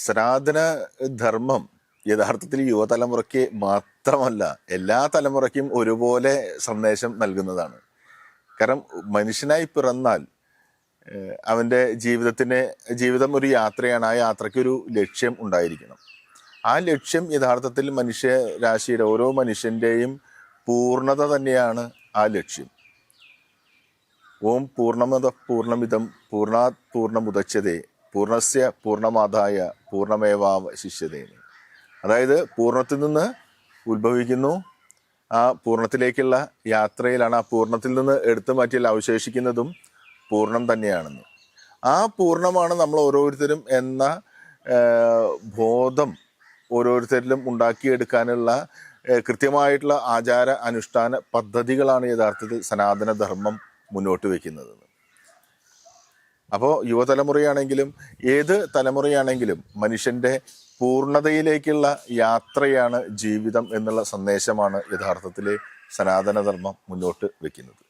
സനാതന ധർമ്മം യഥാർത്ഥത്തിൽ യുവതലമുറയ്ക്ക് മാത്രമല്ല, എല്ലാ തലമുറയ്ക്കും ഒരുപോലെ സന്ദേശം നൽകുന്നതാണ്. കാരണം മനുഷ്യനായി പിറന്നാൽ അവൻ്റെ ജീവിതം ഒരു യാത്രയാണ്. ആ യാത്രയ്ക്കൊരു ലക്ഷ്യം ഉണ്ടായിരിക്കണം. ആ ലക്ഷ്യം യഥാർത്ഥത്തിൽ മനുഷ്യരാശിയുടെ ഓരോ മനുഷ്യൻ്റെയും പൂർണ്ണത തന്നെയാണ് ആ ലക്ഷ്യം. ഓം പൂർണ്ണമത പൂർണ്ണമിതം പൂർണ്ണാത് പൂർണ്ണമുദച്യതേ പൂർണ്ണസ്യ പൂർണ്ണമാദായ പൂർണ്ണമേവാവശിഷ്യതേ. അതായത് പൂർണ്ണത്തിൽ നിന്ന് ഉത്ഭവിക്കുന്നു, ആ പൂർണ്ണത്തിലേക്കുള്ള യാത്രയിലാണ്. ആ പൂർണ്ണത്തിൽ നിന്ന് എടുത്തു മാറ്റിയാൽ അവശേഷിക്കുന്നതും പൂർണ്ണം തന്നെയാണെന്ന്. ആ പൂർണ്ണമാണ് നമ്മൾ ഓരോരുത്തരും എന്ന ബോധം ഓരോരുത്തരിലും ഉണ്ടാക്കിയെടുക്കാനുള്ള കൃത്യമായിട്ടുള്ള ആചാര അനുഷ്ഠാന പദ്ധതികളാണ് യഥാർത്ഥത്തിൽ സനാതനധർമ്മം മുന്നോട്ട് വയ്ക്കുന്നത്. അപ്പോൾ യുവതലമുറയാണെങ്കിലും ഏത് തലമുറയാണെങ്കിലും മനുഷ്യൻ്റെ പൂർണ്ണതയിലേക്കുള്ള യാത്രയാണ് ജീവിതം എന്നുള്ള സന്ദേശമാണ് യഥാർത്ഥത്തിൽ സനാതനധർമ്മം മുന്നോട്ട് വയ്ക്കുന്നത്.